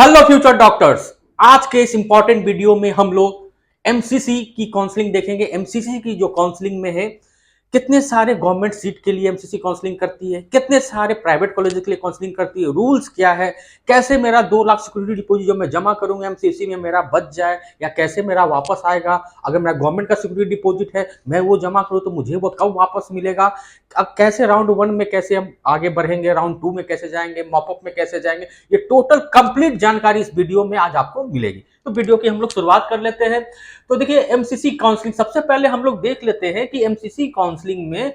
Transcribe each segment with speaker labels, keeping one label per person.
Speaker 1: Hello future doctors. आज के इस इंपॉर्टेंट वीडियो में हम लोग एमसीसी की काउंसलिंग देखेंगे। एमसीसी की जो काउंसलिंग में है, कितने सारे गवर्नमेंट सीट के लिए एमसीसी काउंसलिंग करती है, कितने सारे प्राइवेट कॉलेज के लिए काउंसलिंग करती है, रूल्स क्या है, कैसे मेरा 2 लाख सिक्योरिटी डिपॉजिट जो मैं जमा करूंगा एमसीसी में मेरा बच जाए या कैसे मेरा वापस आएगा। अगर मेरा गवर्नमेंट का सिक्योरिटी डिपॉजिट है, मैं वो जमा करूं तो मुझे वो कब वापस मिलेगा। अब कैसे राउंड 1 में कैसे हम आगे बढ़ेंगे, राउंड 2 में कैसे जाएंगे, मॉपअप में कैसे जाएंगे, ये टोटल कंप्लीट जानकारी इस वीडियो में आज आपको मिलेगी। तो वीडियो की हम लोग शुरुआत कर लेते हैं। तो देखिए, एमसीसी काउंसलिंग सबसे पहले हम लोग देख लेते हैं कि एमसीसी काउंसलिंग में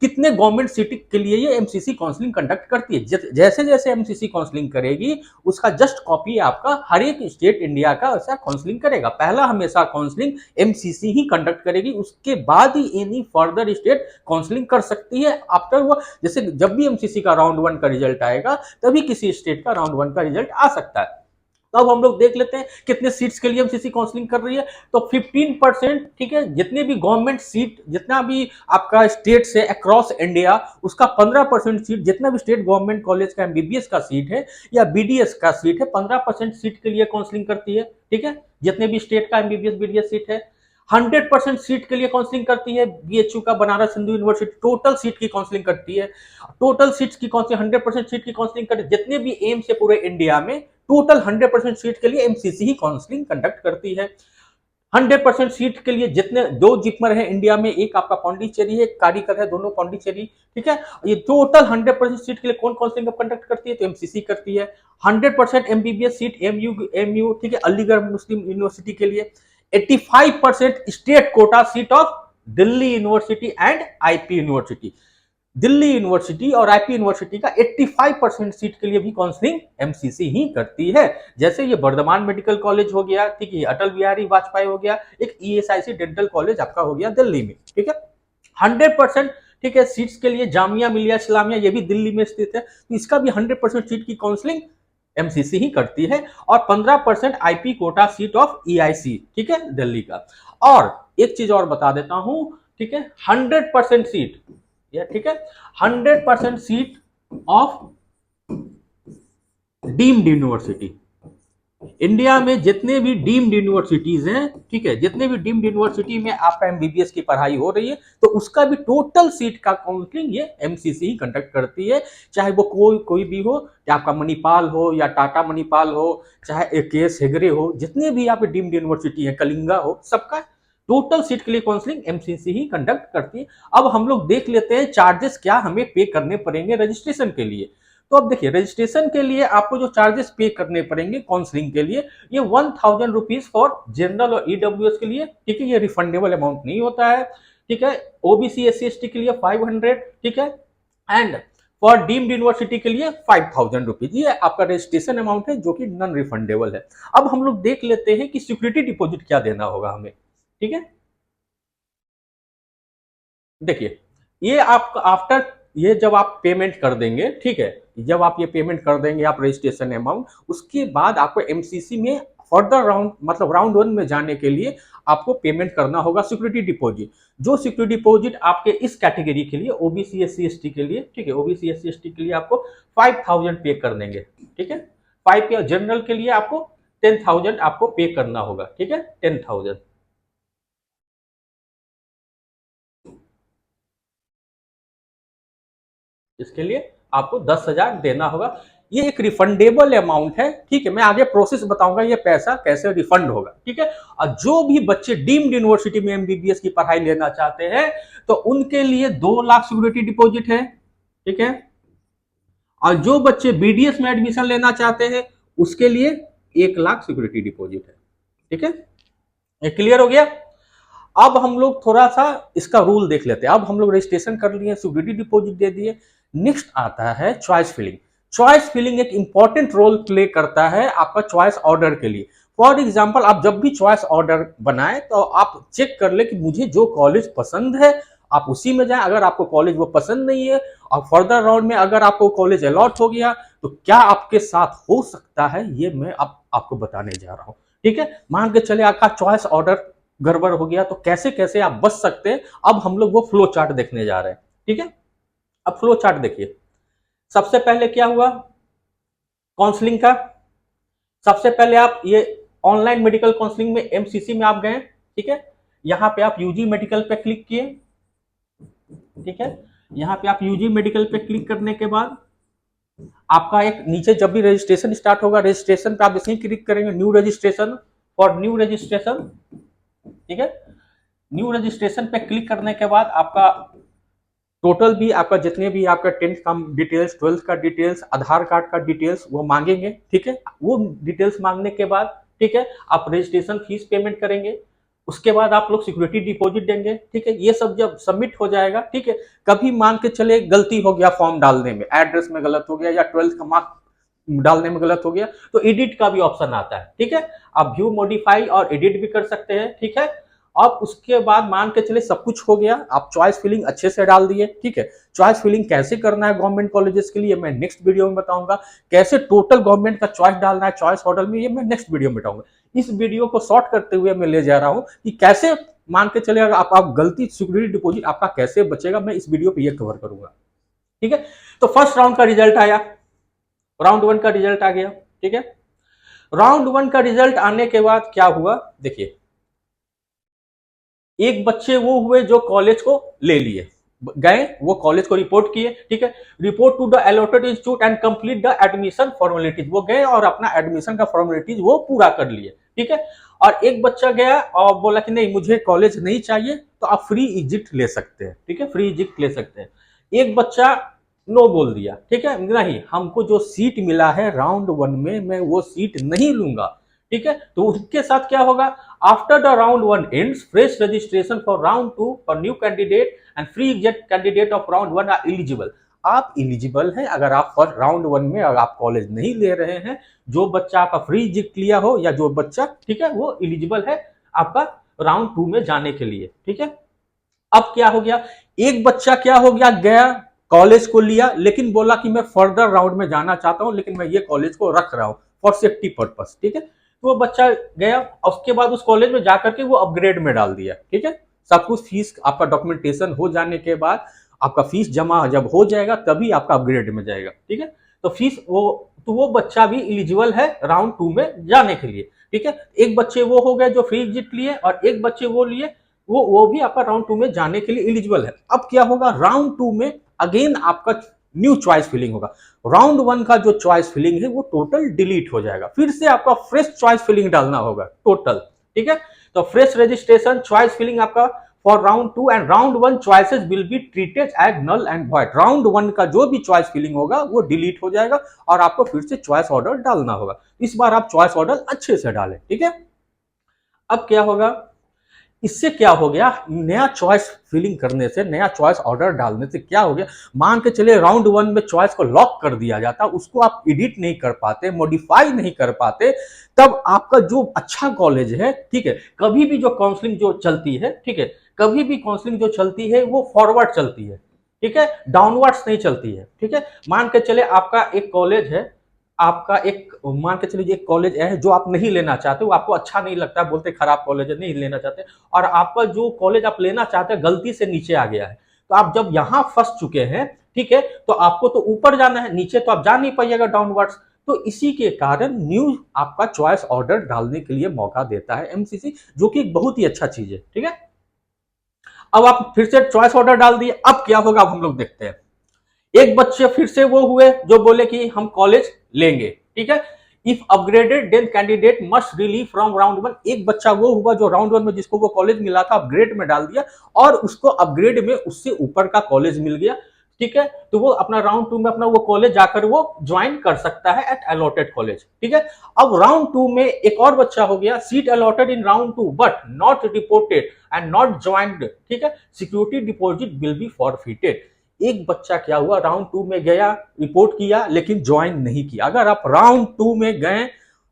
Speaker 1: कितने गवर्नमेंट सीट के लिए ये एमसीसी काउंसलिंग कंडक्ट करती है। जैसे जैसे एमसीसी काउंसलिंग करेगी, उसका जस्ट कॉपी आपका हर एक स्टेट इंडिया का ऐसा काउंसलिंग करेगा। पहला हमेशा काउंसलिंग एमसीसी ही कंडक्ट करेगी, उसके बाद ही एनी फर्दर स्टेट काउंसलिंग कर सकती है। आफ्टर वो जैसे जब भी एमसीसी का राउंड 1 का रिजल्ट आएगा, तभी किसी स्टेट का राउंड 1 का रिजल्ट आ सकता है। तो अब हम लोग देख लेते हैं कितने सीट्स के लिए एमसीसी काउंसलिंग कर रही है। तो 15%, ठीक है, जितने भी गवर्नमेंट सीट, जितना भी आपका स्टेट से अक्रॉस इंडिया, उसका 15% सीट, जितना भी स्टेट गवर्नमेंट कॉलेज का एमबीबीएस का सीट है या बीडीएस का सीट है, 15% सीट के लिए काउंसलिंग करती है। ठीक है, जितने भी स्टेट का एमबीबीएस बीडीएस सीट है। 100% सीट के लिए काउंसलिंग करती है बीएचयू का, Banaras Hindu university total seat की काउंसलिंग करती है। टोटल सीट्स की काउंसलिंग 100% सीट की काउंसलिंग करती है। जितने भी एम्स है पूरे इंडिया में, टोटल 100% सीट के लिए एमसीसी ही काउंसलिंग कंडक्ट करती है। 100% सीट के लिए जितने 2 जिपमर है इंडिया में, एक आपका पौंडीचेरी है, एक कारीकर है, दोनों पौंडीचेरी। ठीक है, ये टोटल 100% सीट के लिए कौन काउंसलिंग कंडक्ट करती है, तो एमसीसी करती है। 100% एमबीबीएस सीट एमयू, ठीक है, अलीगढ़ मुस्लिम यूनिवर्सिटी के लिए। 85% state quota seat of Delhi university and IP university. Delhi university और आईपी यूनिवर्सिटी का 85% सीट के लिए भी काउंसलिंग एमसीसी ही करती है। जैसे ये वर्धमान मेडिकल कॉलेज हो गया, ठीक है, अटल बिहारी वाजपेयी हो गया, एक ईएसआईसी डेंटल कॉलेज आपका हो गया दिल्ली में। ठीक है, 100%, ठीक है, सीट्स के लिए जामिया मिलिया इस्लामिया, ये भी दिल्ली में स्थित है, तो इसका भी 100% सीट की काउंसलिंग एमसीसी ही करती है। और 15% IP quota seat of EIC, ठीक है, दिल्ली का। और एक चीज और बता देता हूं, ठीक है, 100% सीट, या ठीक है, 100% seat of deemed university. India में जितने भी डीम्ड यूनिवर्सिटीज हैं, ठीक है, जितने भी डीम्ड यूनिवर्सिटी में आपका एमबीबीएस की पढ़ाई हो रही है, तो उसका भी टोटल सीट का काउंसलिंग ये एमसीसी ही कंडक्ट करती है। चाहे वो कोई भी हो, चाहे आपका मणिपाल हो या टाटा मणिपाल हो, चाहे एकेएस हेगड़े हो, जितने भी यहाँ पे डीम्ड यूनिवर्सिटी है, कलिंगा हो, सबका टोटल सीट के लिए काउंसलिंग एमसीसी ही कंडक्ट करती है। अब हम लोग देख लेते हैं चार्जेस क्या हमें पे करने पड़ेंगे रजिस्ट्रेशन के लिए। तो अब देखिए, रजिस्ट्रेशन के लिए आपको जो चार्जेस पे करने पड़ेंगे काउंसलिंग के लिए, ये 1000 रुपीज फॉर जनरल और ईडब्ल्यूएस के लिए, ठीक है, ये रिफंडेबल अमाउंट नहीं होता है। ठीक है, ओबीसी एससी एसटी के लिए 500, ठीक है, एंड फॉर डीम्ड यूनिवर्सिटी के लिए 5000 रुपीज, ये आपका रजिस्ट्रेशन अमाउंट है जो कि नॉन रिफंडेबल है। अब हम लोग देख लेते हैं कि सिक्योरिटी डिपॉजिट क्या देना होगा हमें। ठीक है, देखिए, ये आप आफ्टर, ये जब आप पेमेंट कर देंगे, ठीक है, जब आप ये पेमेंट कर देंगे आप रजिस्ट्रेशन अमाउंट, उसके बाद आपको एमसीसी में फर्दर राउंड, मतलब राउंड 1 में जाने के लिए आपको पेमेंट करना होगा सिक्योरिटी डिपॉजिट। जो सिक्योरिटी डिपॉजिट आपके इस कैटेगरी के लिए, ओबीसी एससी एसटी के लिए, ठीक है, ओबीसी एससी एसटी के लिए आपको 5000 पे कर देंगे। ठीक है, 5 या जनरल के लिए आपको 10,000 आपको पे करना होगा। ठीक है, 10,000। इसके लिए आपको 10,000 देना होगा। ये एक रिफंडेबल अमाउंट है। ठीक है, मैं आगे प्रोसेस बताऊंगा ये पैसा कैसे रिफंड होगा। ठीक है, और जो भी बच्चे डीम्ड यूनिवर्सिटी में एमबीबीएस की पढ़ाई लेना चाहते हैं, तो उनके लिए 2 लाख सिक्योरिटी डिपॉजिट है। ठीक है, और जो बच्चे बीडीएस में एडमिशन लेना चाहते हैं, उसके लिए 1 लाख सिक्योरिटी डिपॉजिट है। ठीक है, ये क्लियर हो गया। अब हम लोग थोड़ा सा इसका रूल देख लेते हैं। अब हम लोग रजिस्ट्रेशन कर लिए, सिक्योरिटी डिपॉजिट दे दिए, नेक्स्ट आता है चॉइस फिलिंग। चॉइस फिलिंग एक इंपॉर्टेंट रोल प्ले करता है आपका चॉइस ऑर्डर के लिए। फॉर एग्जाम्पल, आप जब भी चॉइस ऑर्डर बनाए तो आप चेक कर ले कि मुझे जो कॉलेज पसंद है आप उसी में जाए। अगर आपको कॉलेज वो पसंद नहीं है और फर्दर राउंड में अगर आपको कॉलेज अलॉट हो गया, तो क्या आपके साथ हो सकता है, ये मैं आपको बताने जा रहा हूं। ठीक है, मान के चले आपका चॉइस ऑर्डर गड़बड़ हो गया, तो कैसे कैसे आप बच सकते हैं, अब हम लोग वो फ्लो चार्ट देखने जा रहे हैं। ठीक है, अब फ्लो चार्ट देखिए। सबसे पहले क्या हुआ, काउंसलिंग का। सबसे पहले आप ये ऑनलाइन मेडिकल काउंसलिंग में एमसीसी में आप गए, ठीक है। यहाँ पे आप यूजी मेडिकल पे क्लिक किए, ठीक है। यहाँ पे आप यूजी मेडिकल पे क्लिक करने के बाद आपका एक नीचे जब भी रजिस्ट्रेशन स्टार्ट होगा, रजिस्ट्रेशन पे आप इसे क्लिक करेंगे, new registration, for new registration, ठीक है। न्यू रजिस्ट्रेशन पे क्लिक करने के बाद आपका टोटल भी आपका जितने भी आपका 10th का डिटेल्स, 12th का डिटेल्स, आधार कार्ड का डिटेल्स वो मांगेंगे, ठीक है। वो डिटेल्स मांगने के बाद, ठीक है, आप रजिस्ट्रेशन फीस पेमेंट करेंगे, उसके बाद आप लोग सिक्योरिटी डिपॉजिट देंगे, ठीक है। ये सब जब सबमिट हो जाएगा, ठीक है, कभी मान के चले गलती हो गया फॉर्म डालने में, एड्रेस में गलत हो गया या 12th का मार्क डालने में गलत हो गया, तो एडिट का भी ऑप्शन आता है, ठीक है। आप व्यू मॉडिफाई और एडिट भी कर सकते हैं, ठीक है। अब उसके बाद मान के चले सब कुछ हो गया, आप चॉइस फिलिंग अच्छे से डाल दिए, ठीक है। चॉइस फिलिंग कैसे करना है गवर्नमेंट कॉलेजेस के लिए मैं नेक्स्ट वीडियो में बताऊंगा, कैसे टोटल गवर्नमेंट का चॉइस डालना है चॉइस ऑर्डर में, ये मैं नेक्स्ट वीडियो में बताऊंगा। इस वीडियो को शॉर्ट करते हुए मैं ले जा रहा हूं कि कैसे मान के चले आप गलती सिक्योरिटी डिपॉजिट आपका कैसे बचेगा, मैं इस वीडियो पे ये कवर करूंगा, ठीक है। तो फर्स्ट राउंड का रिजल्ट आया, राउंड 1 का रिजल्ट आ गया, ठीक है। राउंड 1 का रिजल्ट आने के बाद क्या हुआ, देखिए एक बच्चे वो हुए जो कॉलेज को ले लिए, गए वो कॉलेज को रिपोर्ट किए, ठीक है। Report to the allotted institute and complete the admission formalities, वो गए और अपना एडमिशन का फॉर्मेलिटीज वो पूरा कर लिए, ठीक है। और एक बच्चा गया और बोला कि नहीं मुझे कॉलेज नहीं चाहिए, तो आप फ्री एग्जिट ले सकते हैं, ठीक है, फ्री एग्जिट ले सकते हैं। एक बच्चा नो बोल दिया, ठीक है, नहीं हमको जो सीट मिला है राउंड 1 में मैं वो सीट नहीं लूंगा, ठीक है। तो उसके साथ क्या होगा, after the round 1 ends fresh registration for round 2 for new candidate and free exit candidate of round 1 are eligible. आप एलिजिबल हैं अगर आप फर्स्ट राउंड 1 में अगर आप कॉलेज नहीं ले रहे हैं, जो बच्चा आपका फ्री एग्जिट लिया हो या जो बच्चा, ठीक है, वो एलिजिबल है आपका राउंड 2 में जाने के लिए, ठीक है। अब क्या हो गया, एक बच्चा क्या हो गया, गया कॉलेज को लिया लेकिन बोला कि मैं फर्दर राउंड में जाना चाहता हूं लेकिन मैं ये कॉलेज को रख रहा हूं फॉर सेफ्टी पर्पस, ठीक है। तो वो बच्चा गया, उसके बाद उस कॉलेज में जाकर के वो अपग्रेड में डाल दिया, ठीक है। सब कुछ फीस आपका डॉक्यूमेंटेशन हो जाने के बाद आपका फीस जमा जब हो जाएगा तभी आपका अपग्रेड में जाएगा, ठीक है। तो फीस वो बच्चा भी एलिजिबल है राउंड 2 में जाने के लिए, ठीक है। एक बच्चे वो हो गए जो फ्री एग्जिट लिए और एक बच्चे वो लिए वो भी आपका राउंड 2 में जाने के लिए एलिजिबल है। अब क्या होगा, राउंड 2 में अगेन आपका न्यू चॉइस फिलिंग होगा। राउंड 1 का जो चॉइस फिलिंग है वो टोटल डिलीट हो जाएगा, फिर से आपका फ्रेश चॉइस फिलिंग डालना होगा टोटल, ठीक है। तो फ्रेश रजिस्ट्रेशन चॉइस फिलिंग आपका for round 2 and round 1 choices will be treated as null and void. Round 1 का जो भी चॉइस फिलिंग होगा वो डिलीट हो जाएगा और आपको फिर से चॉइस ऑर्डर डालना होगा। इस बार आप चॉइस ऑर्डर अच्छे से डालें, ठीक है। अब क्या होगा, इससे क्या हो गया, नया चॉइस फिलिंग करने से, नया चॉइस ऑर्डर डालने से क्या हो गया, मान के चले राउंड 1 में चॉइस को लॉक कर दिया जाता, उसको आप एडिट नहीं कर पाते, मॉडिफाई नहीं कर पाते, तब आपका जो अच्छा कॉलेज है, ठीक है, कभी भी जो काउंसलिंग जो चलती है, ठीक है, कभी भी काउंसलिंग जो चलती है वो फॉरवर्ड चलती है, ठीक है, डाउनवर्ड्स नहीं चलती है, ठीक है। मान के चले आपका एक कॉलेज है, आपका एक मान के चलिए एक कॉलेज है जो आप नहीं लेना चाहते, वो आपको अच्छा नहीं लगता, बोलते खराब कॉलेज है नहीं लेना चाहते, और आपका जो कॉलेज आप लेना चाहते हैं गलती से नीचे आ गया है, तो आप जब यहां फंस चुके हैं, ठीक है, तो आपको तो ऊपर जाना है, नीचे तो आप जा नहीं पाइएगा डाउनवर्ड्स। तो इसी के कारण न्यू आपका चॉइस ऑर्डर डालने के लिए मौका देता है एमसीसी, जो कि एक बहुत ही अच्छा चीज है, ठीक है। अब आप फिर से चॉइस ऑर्डर डाल दिए, अब क्या होगा अब हम लोग देखते हैं। एक बच्चे फिर से वो हुए जो बोले कि हम कॉलेज लेंगे, ठीक है। If upgraded then candidate must relieve from round 1। एक बच्चा वो हुआ जो राउंड 1 में जिसको वो कॉलेज मिला था अपग्रेड में डाल दिया और उसको अपग्रेड में उससे ऊपर का कॉलेज मिल गया, ठीक है। तो वो अपना राउंड 2 में अपना वो कॉलेज जाकर वो ज्वाइन कर सकता है एट अलॉटेड कॉलेज, ठीक है। अब राउंड 2 में एक और बच्चा हो गया, seat allotted in round 2 but not reported and not joined, ठीक है, security deposit will be forfeited. एक बच्चा क्या हुआ, राउंड 2 में गया, रिपोर्ट किया लेकिन ज्वाइन नहीं किया। अगर आप राउंड 2 में गए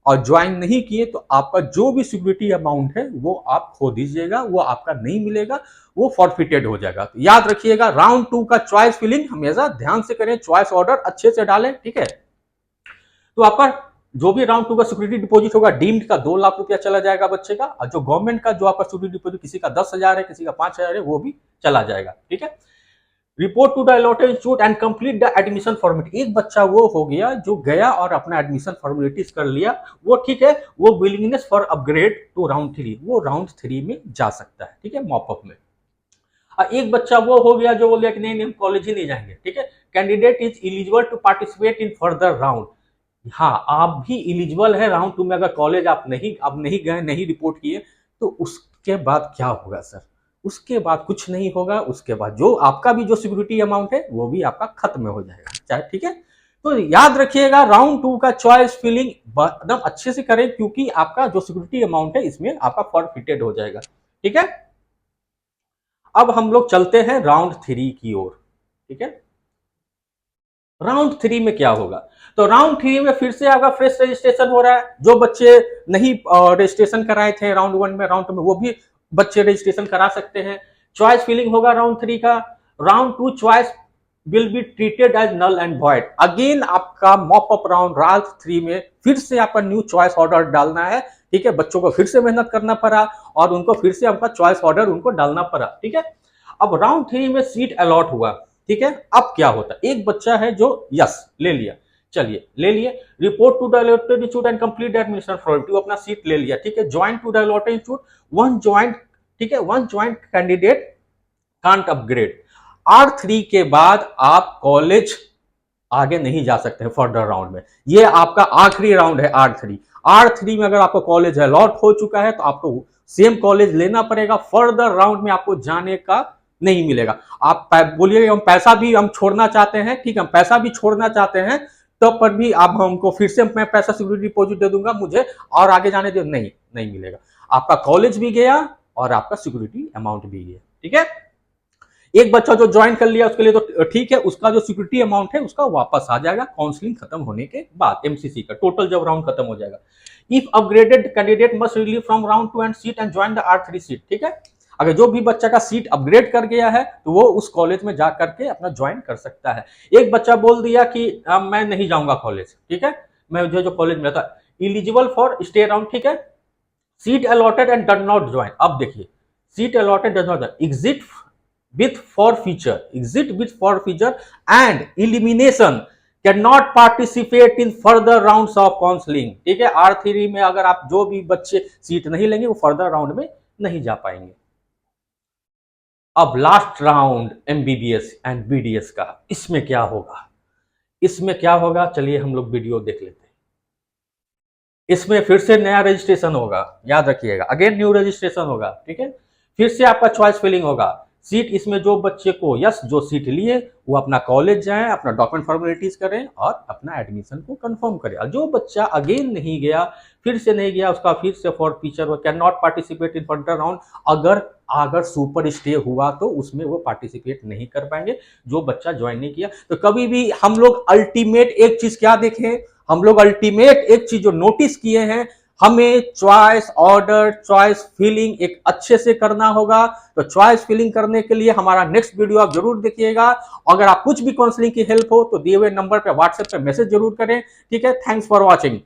Speaker 1: और ज्वाइन नहीं किए तो आपका जो भी सिक्योरिटी अमाउंट है वो आप खो दीजिएगा, वो आपका नहीं मिलेगा, वो फॉरफिटेड हो जाएगा। तो याद रखिएगा राउंड 2 का चॉइस फिलिंग हमेशा ध्यान से करें, चॉइस ऑर्डर अच्छे से डालें, ठीक है। तो आपका जो भी राउंड 2 का सिक्योरिटी डिपॉजिट होगा डीम्ड का 2 लाख रुपया चला जाएगा बच्चे का, और जो गवर्नमेंट का जो आपका सिक्योरिटी डिपॉजिट किसी का 10,000 है किसी का 5,000 है वो भी चला जाएगा, ठीक है। Report to the allotted institute and complete the admission formality. एक बच्चा वो हो गया जो गया और अपना एडमिशन फॉर्मेलिटीज कर लिया, वो ठीक है, वो willingness for upgrade to round 3, वो राउंड 3 में जा सकता है, ठीक है, मॉपअप में। और एक बच्चा वो हो गया जो बोल दिया कि नहीं नहीं हम कॉलेज ही नहीं जाएंगे, ठीक है, candidate is eligible to participate in further round. हाँ, आप भी एलिजिबल है राउंड 2 में, अगर कॉलेज आप नहीं गए, नहीं रिपोर्ट किए, तो उसके बाद क्या होगा सर? उसके बाद कुछ नहीं होगा, उसके बाद जो आपका भी जो सिक्योरिटी अमाउंट है वो भी आपका खत्म हो जाएगा, चाहे, ठीक है। तो याद रखिएगा राउंड 2 का चॉइस फिलिंग एकदम अच्छे से करें, क्योंकि आपका जो सिक्योरिटी अमाउंट है इसमें आपका फॉरफिटेड हो जाएगा, ठीक है। अब हम लोग चलते हैं राउंड 3 की ओर, ठीक है। राउंड 3 में क्या होगा? तो राउंड 3 में फिर से आपका फ्रेश रजिस्ट्रेशन हो रहा है। जो बच्चे नहीं रजिस्ट्रेशन कराए थे राउंड 1 में, राउंड 2 में, वो भी बच्चे रजिस्ट्रेशन करा सकते हैं। चॉइस फिलिंग होगा राउंड 3 का। Round 2 choice will be treated as null and void. Again आपका मॉप अप राउंड 3 में फिर से आपका न्यू चॉइस ऑर्डर डालना है, ठीक है। बच्चों को फिर से मेहनत करना पड़ा और उनको फिर से आपका चॉइस ऑर्डर उनको डालना पड़ा, ठीक है। अब राउंड 3 में सीट अलॉट हुआ, ठीक है। अब क्या होता है? एक बच्चा है जो यस ले लिया, चलिए ले लिए, report to the allotted institute and complete admission formality, अपना सीट ले लिया, ठीक है। Join to the allotted institute, one joint, ठीक है, one joint candidate can't upgrade. R3 के बाद आप कॉलेज आगे नहीं जा सकते हैं फर्दर राउंड में। ये आपका आखिरी राउंड है R3। R3 में अगर आपका कॉलेज अलॉट हो चुका है तो आपको सेम कॉलेज लेना पड़ेगा, फर्दर राउंड में आपको जाने का नहीं मिलेगा। आप बोलिए हम पैसा भी हम छोड़ना चाहते हैं, ठीक है, हम पैसा भी छोड़ना चाहते हैं, तब पर भी आप हमको फिर से मैं पैसा सिक्योरिटी डिपॉजिट दे दूंगा, मुझे और आगे जाने दे, नहीं, नहीं मिलेगा। आपका कॉलेज भी गया और आपका सिक्योरिटी अमाउंट भी गया, ठीक है। एक बच्चा जो ज्वाइन कर लिया उसके लिए तो ठीक है, उसका जो सिक्योरिटी अमाउंट है उसका वापस आ जाएगा काउंसलिंग खत्म होने के बाद, एमसीसी का टोटल जब राउंड खत्म हो जाएगा। If upgraded candidate must relieve from round 2 and seat and join the R3 seat, ठीक है। अगर जो भी बच्चा का सीट अपग्रेड कर गया है तो वो उस कॉलेज में जा करके अपना ज्वाइन कर सकता है। एक बच्चा बोल दिया कि मैं नहीं जाऊंगा कॉलेज, ठीक है, मैं जो कॉलेज मिला था, इलिजिबल फॉर स्टे अराउंड, ठीक है, seat allotted and does not join. अब देखिए, seat allotted does not exit with forfeiture, exit with forfeiture and elimination, cannot participate in further rounds of counseling, ठीक है। R3 में अगर आप जो भी बच्चे सीट नहीं लेंगे वो फर्दर राउंड में नहीं जा पाएंगे। अब last round MBBS and BDS का, इसमें क्या होगा? इसमें क्या होगा, चलिए हम लोग वीडियो देख लेते हैं। इसमें फिर से नया रजिस्ट्रेशन होगा, याद रखिएगा, अगेन न्यू रजिस्ट्रेशन होगा, ठीक है। फिर से आपका चॉइस फिलिंग होगा। सीट इसमें जो बच्चे को यस जो सीट लिए वो अपना कॉलेज जाएं, अपना डॉक्यूमेंट फॉर्मेलिटीज करें और अपना एडमिशन को कंफर्म करें। और जो बच्चा अगेन नहीं गया, फिर से नहीं गया, उसका फिर से फॉर फीचर वो can not participate in further round. अगर सुपर स्टे हुआ तो उसमें वो पार्टिसिपेट नहीं कर पाएंगे, जो बच्चा ज्वाइन नहीं किया। तो कभी भी हम लोग अल्टीमेट एक चीज क्या देखें, हम लोग अल्टीमेट एक चीज जो नोटिस किए हैं, हमें चॉइस ऑर्डर, चॉइस फिलिंग एक अच्छे से करना होगा। तो चॉइस फिलिंग करने के लिए हमारा नेक्स्ट वीडियो आप जरूर देखिएगा। अगर आप कुछ भी काउंसलिंग की हेल्प हो तो दिए हुए नंबर पे व्हाट्सएप पे मैसेज जरूर करें, ठीक है। Thanks for watching.